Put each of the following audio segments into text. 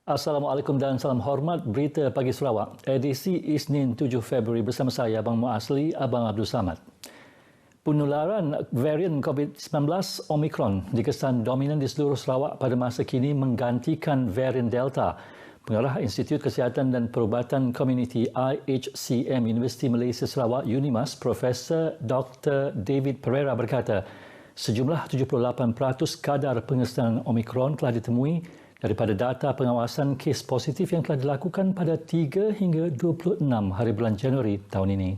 Assalamualaikum dan salam hormat Berita Pagi Sarawak. Edisi Isnin 7 Februari bersama saya Abang Muasli, Abang Abdul Samad. Penularan varian COVID-19 Omicron dikesan dominan di seluruh Sarawak pada masa kini menggantikan varian Delta. Pengarah Institut Kesihatan dan Perubatan Komuniti IHCM Universiti Malaysia Sarawak UNIMAS, Profesor Dr. David Pereira berkata, sejumlah 78% kadar pengesanan Omicron telah ditemui daripada data pengawasan kes positif yang telah dilakukan pada 3 hingga 26 hari bulan Januari tahun ini.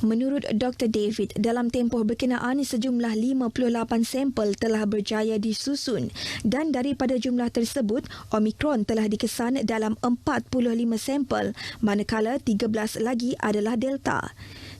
Menurut Dr. David, dalam tempoh berkenaan sejumlah 58 sampel telah berjaya disusun dan daripada jumlah tersebut, Omicron telah dikesan dalam 45 sampel manakala 13 lagi adalah Delta.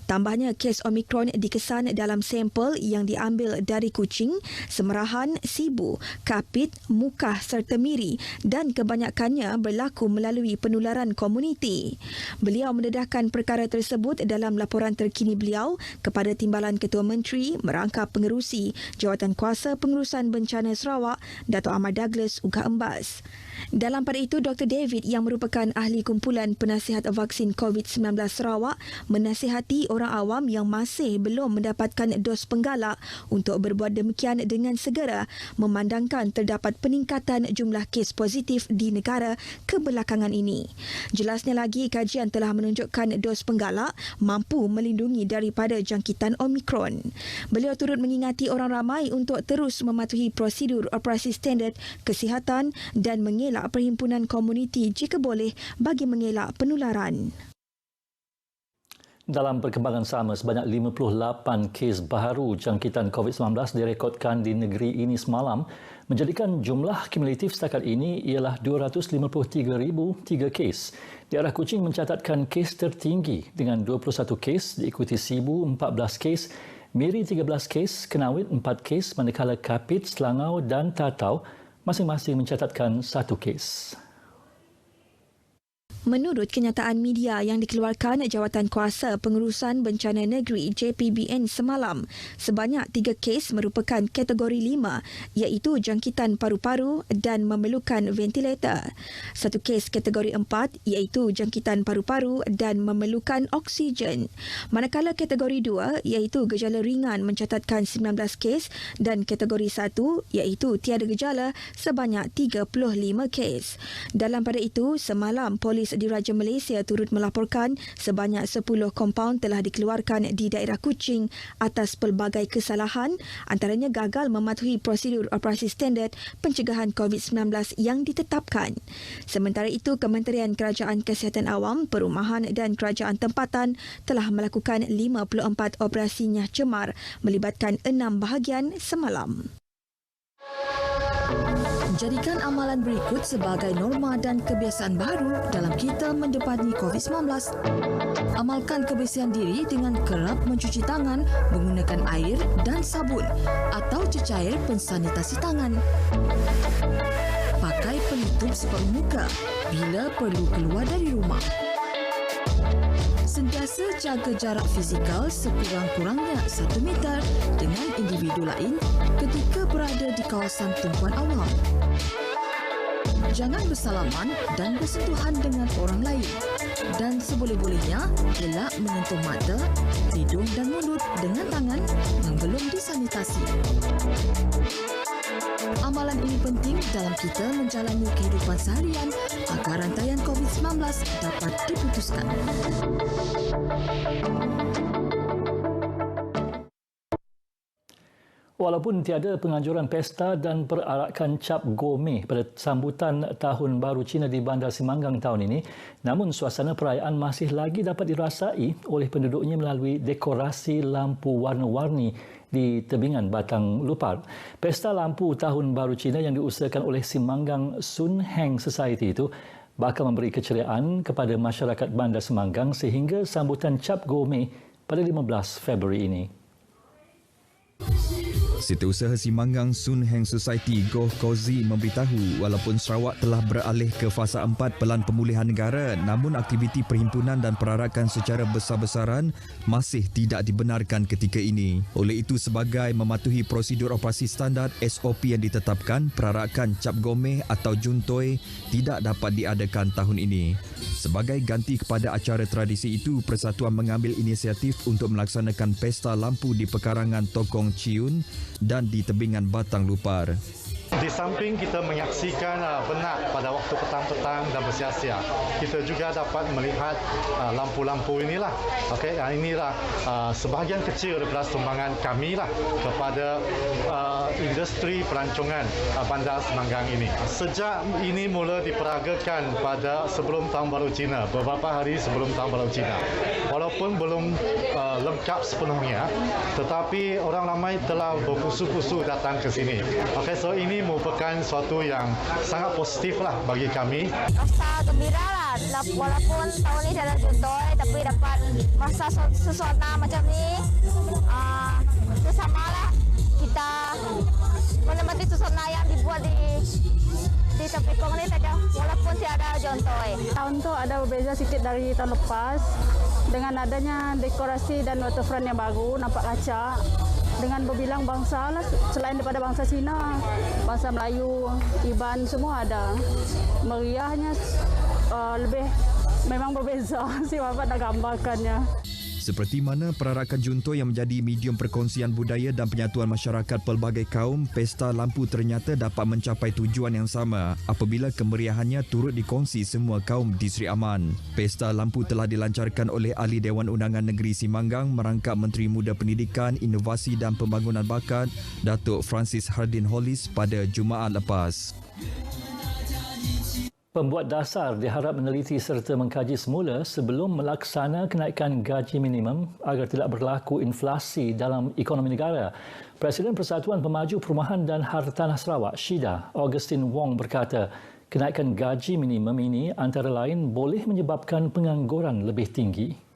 Tambahnya, kes Omicron dikesan dalam sampel yang diambil dari kucing, semerahan, sibu, kapit, mukah serta miri dan kebanyakannya berlaku melalui penularan komuniti. Beliau mendedahkan perkara tersebut dalam laporan terkini beliau kepada Timbalan Ketua Menteri merangkap pengerusi Jawatankuasa Pengurusan Bencana Sarawak, Dato' Ahmad Douglas Ugah Embas. Dalam pada itu, Dr. David yang merupakan ahli kumpulan penasihat vaksin COVID-19 Sarawak menasihati orang awam yang masih belum mendapatkan dos penggalak untuk berbuat demikian dengan segera memandangkan terdapat peningkatan jumlah kes positif di negara kebelakangan ini. Jelasnya lagi, kajian telah menunjukkan dos penggalak mampu melindungi daripada jangkitan Omicron. Beliau turut mengingati orang ramai untuk terus mematuhi prosedur operasi standard kesihatan dan mengelak perhimpunan komuniti jika boleh bagi mengelak penularan. Dalam perkembangan sama, sebanyak 58 kes baharu jangkitan COVID-19 direkodkan di negeri ini semalam, menjadikan jumlah kumulatif setakat ini ialah 253,003 kes. Daerah Kuching mencatatkan kes tertinggi dengan 21 kes, diikuti Sibu 14 kes, Miri 13 kes, Kenawit 4 kes, manakala Kapit, Selangau dan Tatau masing-masing mencatatkan 1 kes. Menurut kenyataan media yang dikeluarkan Jawatankuasa Pengurusan Bencana Negeri JPBN semalam, sebanyak 3 kes merupakan kategori 5 iaitu jangkitan paru-paru dan memerlukan ventilator. 1 kes kategori 4 iaitu jangkitan paru-paru dan memerlukan oksigen. Manakala kategori 2 iaitu gejala ringan mencatatkan 19 kes dan kategori 1 iaitu tiada gejala sebanyak 35 kes. Dalam pada itu, semalam polis Diraja Malaysia turut melaporkan sebanyak 10 kompaun telah dikeluarkan di daerah Kuching atas pelbagai kesalahan, antaranya gagal mematuhi prosedur operasi standard pencegahan COVID-19 yang ditetapkan. Sementara itu, Kementerian Kerajaan Kesihatan Awam, Perumahan dan Kerajaan Tempatan telah melakukan 54 operasi nyah cemar melibatkan 6 bahagian semalam. Jadikan amalan berikut sebagai norma dan kebiasaan baru dalam kita mendepani COVID-19. Amalkan kebersihan diri dengan kerap mencuci tangan menggunakan air dan sabun atau cecair pensanitasi tangan. Pakai penutup separuh muka bila perlu keluar dari rumah. Sentiasa jaga jarak fizikal sekurang-kurangnya 1 meter dengan individu lain ketika berada di kawasan tumpuan awam. Jangan bersalaman dan bersentuhan dengan orang lain. Dan seboleh-bolehnya, elak menyentuh mata, hidung dan mulut dengan tangan yang belum disanitasi. Amalan ini penting dalam kita menjalani kehidupan seharian agar rantaian COVID-19 dapat diputuskan. Walaupun tiada penganjuran pesta dan perarakan cap gourmet pada sambutan Tahun Baru Cina di Bandar Semanggang tahun ini, namun suasana perayaan masih lagi dapat dirasai oleh penduduknya melalui dekorasi lampu warna-warni di tebingan Batang Lupar. Pesta lampu Tahun Baru Cina yang diusahakan oleh Semanggang Sun Heng Society itu bakal memberi keceriaan kepada masyarakat Bandar Semanggang sehingga sambutan cap gourmet pada 15 Februari ini. Setiausaha Simanggang Sun Heng Society Goh Kozi memberitahu walaupun Sarawak telah beralih ke fasa 4 Pelan Pemulihan Negara, namun aktiviti perhimpunan dan perarakan secara besar-besaran masih tidak dibenarkan ketika ini. Oleh itu, sebagai mematuhi prosedur operasi standard SOP yang ditetapkan, perarakan Cap Gomeh atau Juntoi tidak dapat diadakan tahun ini. Sebagai ganti kepada acara tradisi itu, Persatuan mengambil inisiatif untuk melaksanakan pesta lampu di pekarangan Tokong Ciun dan di tebingan Batang Lupar. Di samping kita menyaksikan benak pada waktu petang-petang dan bersia-sia, kita juga dapat melihat lampu-lampu inilah. Okey, inilah sebahagian kecil daripada sumbangan kami lah kepada industri pelancongan bandar Semanggang ini. Sejak ini mula diperagakan pada sebelum Tahun Baru Cina, beberapa hari sebelum Tahun Baru Cina. Walaupun belum lengkap sepenuhnya, tetapi orang ramai telah berpusu-pusu datang ke sini. Okey, so ini merupakan suatu yang sangat positif lah bagi kami. Rasa gembira lah, walaupun tahun ini ada Juntoi, tapi dapat masa suasana macam ni, bersamalah kita menikmati suasana yang dibuat di Tepikong ni saja, walaupun tiada Juntoi. Tahun tu ada berbeza sikit dari tahun lepas, dengan adanya dekorasi dan waterfront yang baru, nampak kacak. Dengan berbilang bangsa lah, selain daripada bangsa Cina, bangsa Melayu, Iban, semua ada. Meriahnya memang berbeza, si Bapak nak gambarkannya. Seperti mana perarakan Juntoi yang menjadi medium perkongsian budaya dan penyatuan masyarakat pelbagai kaum, pesta lampu ternyata dapat mencapai tujuan yang sama apabila kemeriahannya turut dikongsi semua kaum di Sri Aman. Pesta lampu telah dilancarkan oleh Ahli Dewan Undangan Negeri Simanggang merangkap Menteri Muda Pendidikan, Inovasi dan Pembangunan Bakat, Datuk Francis Hardin Hollis pada Jumaat lepas. Pembuat dasar diharap meneliti serta mengkaji semula sebelum melaksana kenaikan gaji minimum agar tidak berlaku inflasi dalam ekonomi negara. Presiden Persatuan Pemaju Perumahan dan Hartanah Sarawak, Syida, Augustine Wong berkata, kenaikan gaji minimum ini antara lain boleh menyebabkan pengangguran lebih tinggi.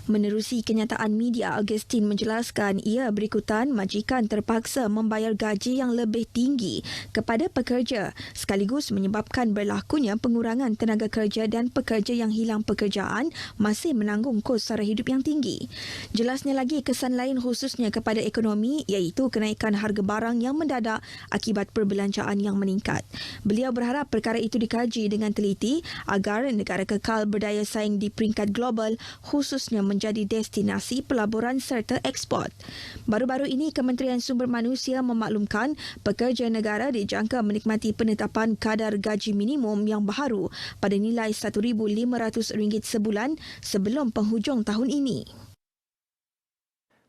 Menerusi kenyataan media, Augustine menjelaskan ia berikutan majikan terpaksa membayar gaji yang lebih tinggi kepada pekerja sekaligus menyebabkan berlakunya pengurangan tenaga kerja dan pekerja yang hilang pekerjaan masih menanggung kos sara hidup yang tinggi. Jelasnya lagi, kesan lain khususnya kepada ekonomi iaitu kenaikan harga barang yang mendadak akibat perbelanjaan yang meningkat. Beliau berharap perkara itu dikaji dengan teliti agar negara kekal berdaya saing di peringkat global, khususnya menjadi destinasi pelaburan serta ekspor. Baru-baru ini, Kementerian Sumber Manusia memaklumkan pekerja negara dijangka menikmati penetapan kadar gaji minimum yang baharu pada nilai RM1,500 sebulan sebelum penghujung tahun ini.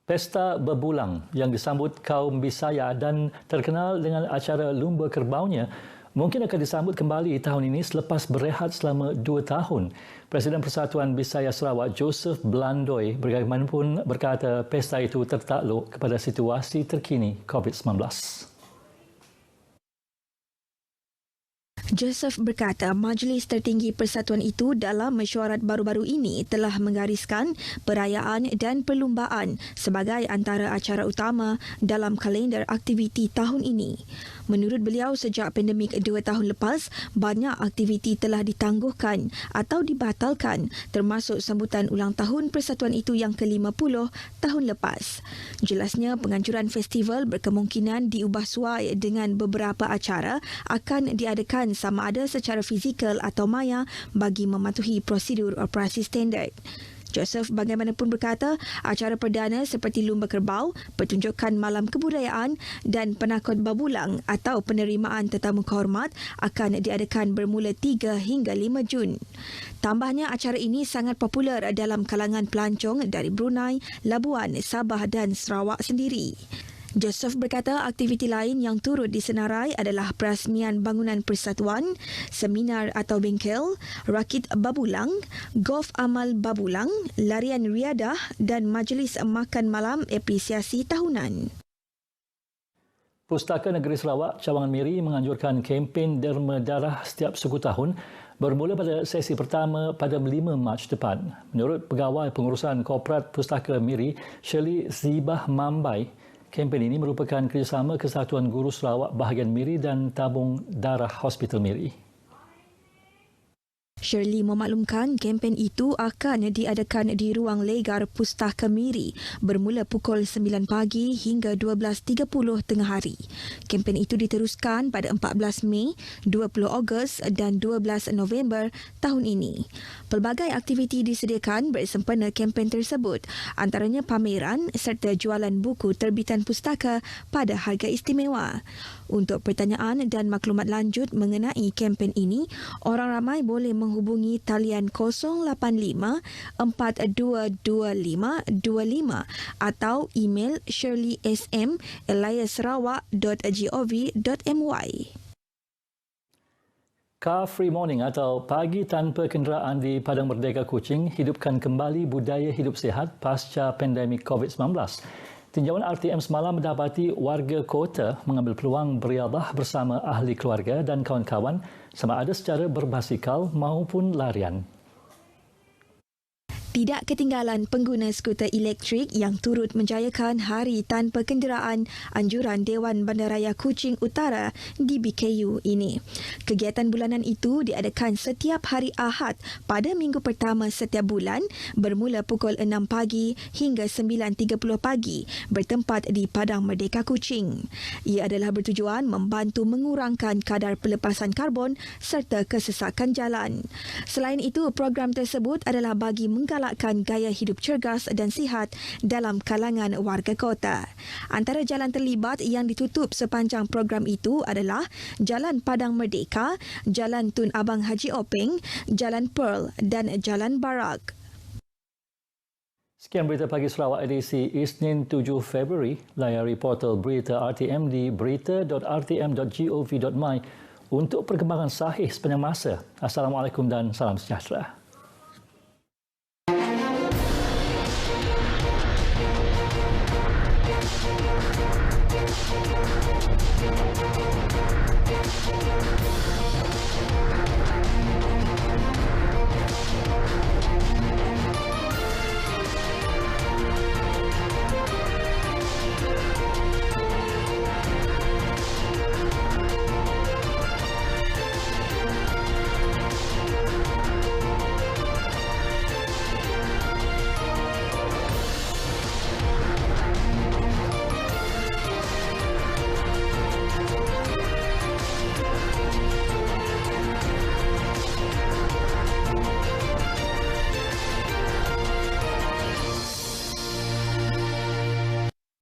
Pesta berbulang yang disambut kaum Bisaya dan terkenal dengan acara Lumba Kerbaunya mungkin akan disambut kembali tahun ini selepas berehat selama 2 tahun. Presiden Persatuan Bisaya Sarawak, Joseph Blandoi, bagaimanapun berkata pesta itu tertakluk kepada situasi terkini COVID-19. Joseph berkata majlis tertinggi persatuan itu dalam mesyuarat baru-baru ini telah menggariskan perayaan dan perlumbaan sebagai antara acara utama dalam kalender aktiviti tahun ini. Menurut beliau, sejak pandemik 2 tahun lepas, banyak aktiviti telah ditangguhkan atau dibatalkan termasuk sambutan ulang tahun persatuan itu yang ke-50 tahun lepas. Jelasnya, penganjuran festival berkemungkinan diubah suai dengan beberapa acara akan diadakan sama ada secara fizikal atau maya bagi mematuhi prosedur operasi standard. Joseph bagaimanapun berkata, acara perdana seperti Lumba Kerbau, pertunjukan malam kebudayaan dan penakut babulang atau penerimaan tetamu kehormat akan diadakan bermula 3 hingga 5 Jun. Tambahnya, acara ini sangat popular dalam kalangan pelancong dari Brunei, Labuan, Sabah dan Sarawak sendiri. Joseph berkata aktiviti lain yang turut disenarai adalah perasmian bangunan persatuan, seminar atau bengkel, rakit babulang, golf amal babulang, larian riadah dan majlis makan malam apresiasi tahunan. Pustaka Negeri Sarawak, Cawangan Miri menganjurkan kempen derma darah setiap suku tahun bermula pada sesi pertama pada 5 Mac depan. Menurut Pegawai Pengurusan Korporat Pustaka Miri, Shirley Zibah Mambai, Kempen ini merupakan kerjasama Kesatuan Guru Sarawak Bahagian Miri dan Tabung Darah Hospital Miri. Shirley memaklumkan kempen itu akan diadakan di ruang legar Pustaka Miri bermula pukul 9 pagi hingga 12.30 tengah hari. Kempen itu diteruskan pada 14 Mei, 20 Ogos dan 12 November tahun ini. Pelbagai aktiviti disediakan bersempena kempen tersebut, antaranya pameran serta jualan buku terbitan pustaka pada harga istimewa. Untuk pertanyaan dan maklumat lanjut mengenai kempen ini, orang ramai boleh menghubungi talian 085 422525 atau email shirleysm@eliassarawak.gov.my. Car Free Morning atau Pagi Tanpa Kenderaan di Padang Merdeka Kuching hidupkan kembali budaya hidup sihat pasca pandemik COVID-19. Tinjauan RTM semalam mendapati warga kota mengambil peluang beriadah bersama ahli keluarga dan kawan-kawan sama ada secara berbasikal maupun larian. Tidak ketinggalan pengguna skuter elektrik yang turut menjayakan Hari Tanpa Kenderaan anjuran Dewan Bandaraya Kuching Utara DBKU ini. Kegiatan bulanan itu diadakan setiap hari Ahad pada minggu pertama setiap bulan bermula pukul 6 pagi hingga 9.30 pagi bertempat di Padang Merdeka Kuching. Ia adalah bertujuan membantu mengurangkan kadar pelepasan karbon serta kesesakan jalan. Selain itu, program tersebut adalah bagi menggalakkan gaya hidup cergas dan sihat dalam kalangan warga kota. Antara jalan terlibat yang ditutup sepanjang program itu adalah Jalan Padang Merdeka, Jalan Tun Abang Haji Openg, Jalan Pearl dan Jalan Barak. Sekian berita Pagi Sarawak edisi Isnin 7 Februari. Layari portal berita RTM di berita.rtm.gov.my untuk perkembangan sahih sepanjang masa. Assalamualaikum dan salam sejahtera.